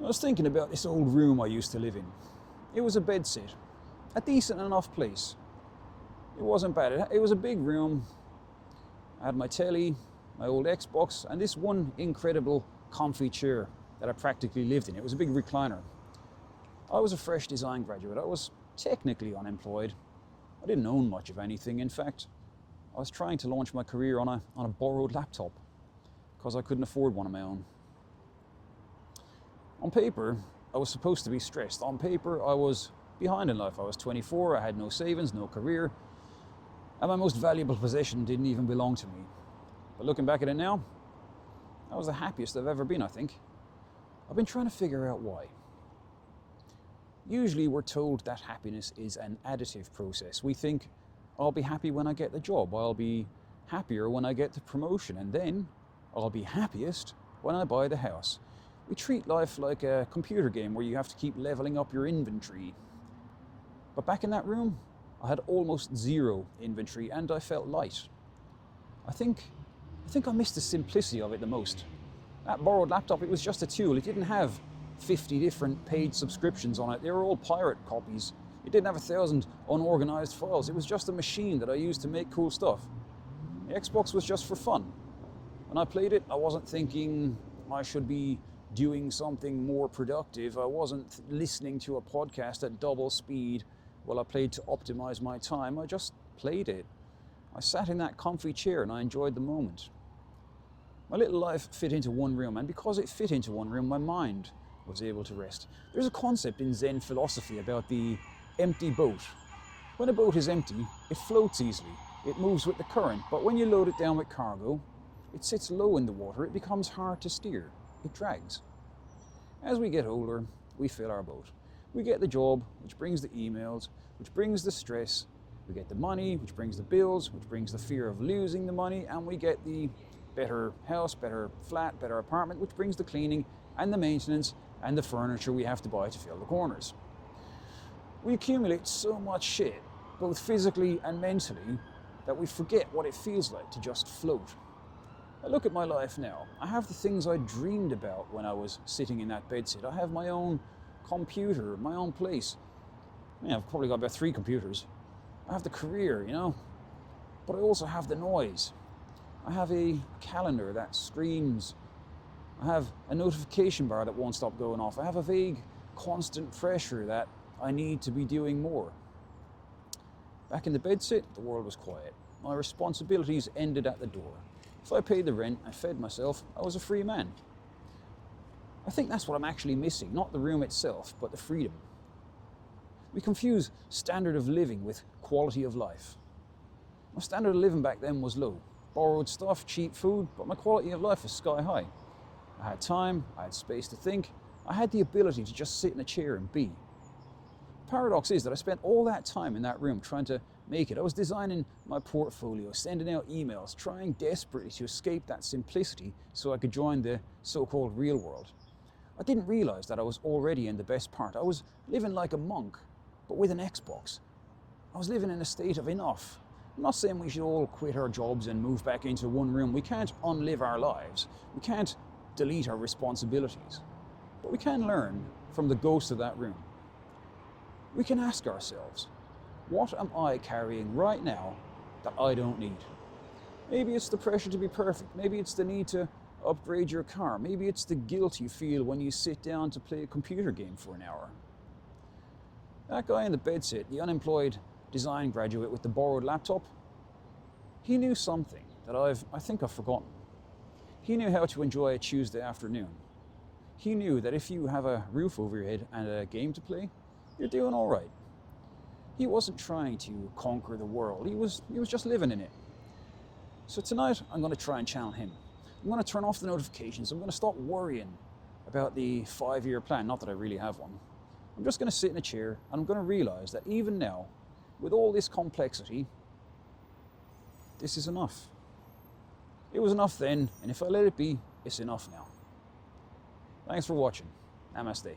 I was thinking about this old room I used to live in. It was a bed sit, a decent enough place. It wasn't bad. It was a big room. I had my telly, my old Xbox, and this one incredible comfy chair that I practically lived in. It was a big recliner. I was a fresh design graduate. I was technically unemployed. I didn't own much of anything. In fact, I was trying to launch my career on a borrowed laptop because I couldn't afford one of my own. On paper, I was supposed to be stressed. On paper, I was behind in life. I was 24, I had no savings, no career, and my most valuable possession didn't even belong to me. But looking back at it now, I was the happiest I've ever been, I think. I've been trying to figure out why. Usually we're told that happiness is an additive process. We think, I'll be happy when I get the job, I'll be happier when I get the promotion, and then I'll be happiest when I buy the house. We treat life like a computer game where you have to keep leveling up your inventory. But back in that room, I had almost zero inventory and I felt light. I think I missed the simplicity of it the most. That borrowed laptop, it was just a tool. It didn't have 50 different paid subscriptions on it. They were all pirate copies. It didn't have 1,000 unorganized files. It was just a machine that I used to make cool stuff. The Xbox was just for fun. When I played it, I wasn't thinking I should be doing something more productive. I wasn't listening to a podcast at double speed while I played to optimize my time. I just played it. I sat in that comfy chair and I enjoyed the moment. My little life fit into one room, and because it fit into one room, my mind was able to rest. There's a concept in Zen philosophy about the empty boat. When a boat is empty, it floats easily. It moves with the current, but when you load it down with cargo, it sits low in the water. It becomes hard to steer. It drags. As we get older, we fill our boat. We get the job, which brings the emails, which brings the stress. We get the money, which brings the bills, which brings the fear of losing the money, and we get the better house, better flat, better apartment, which brings the cleaning and the maintenance and the furniture we have to buy to fill the corners. We accumulate so much shit, both physically and mentally, that we forget what it feels like to just float. I look at my life now. I have the things I dreamed about when I was sitting in that bedsit. I have my own computer, my own place. I've probably got about 3 computers. I have the career, but I also have the noise. I have a calendar that screams. I have a notification bar that won't stop going off. I have a vague, constant pressure that I need to be doing more. Back in the bedsit, the world was quiet. My responsibilities ended at the door. If I paid the rent, I fed myself, I was a free man. I think that's what I'm actually missing, not the room itself, but the freedom. We confuse standard of living with quality of life. My standard of living back then was low. Borrowed stuff, cheap food, but my quality of life was sky high. I had time, I had space to think, I had the ability to just sit in a chair and be. The paradox is that I spent all that time in that room trying to make it. I was designing my portfolio, sending out emails, trying desperately to escape that simplicity so I could join the so-called real world. I didn't realize that I was already in the best part. I was living like a monk, but with an Xbox. I was living in a state of enough. I'm not saying we should all quit our jobs and move back into one room. We can't unlive our lives. We can't delete our responsibilities. But we can learn from the ghost of that room. We can ask ourselves, what am I carrying right now that I don't need? Maybe it's the pressure to be perfect. Maybe it's the need to upgrade your car. Maybe it's the guilt you feel when you sit down to play a computer game for an hour. That guy in the bedsit, the unemployed design graduate with the borrowed laptop, he knew something that I think I've forgotten. He knew how to enjoy a Tuesday afternoon. He knew that if you have a roof over your head and a game to play, you're doing all right. He wasn't trying to conquer the world. He was just living in it. So tonight, I'm going to try and channel him. I'm going to turn off the notifications. I'm going to stop worrying about the 5-year plan. Not that I really have one. I'm just going to sit in a chair and I'm going to realize that even now, with all this complexity, this is enough. It was enough then, and if I let it be, it's enough now. Thanks for watching. Namaste.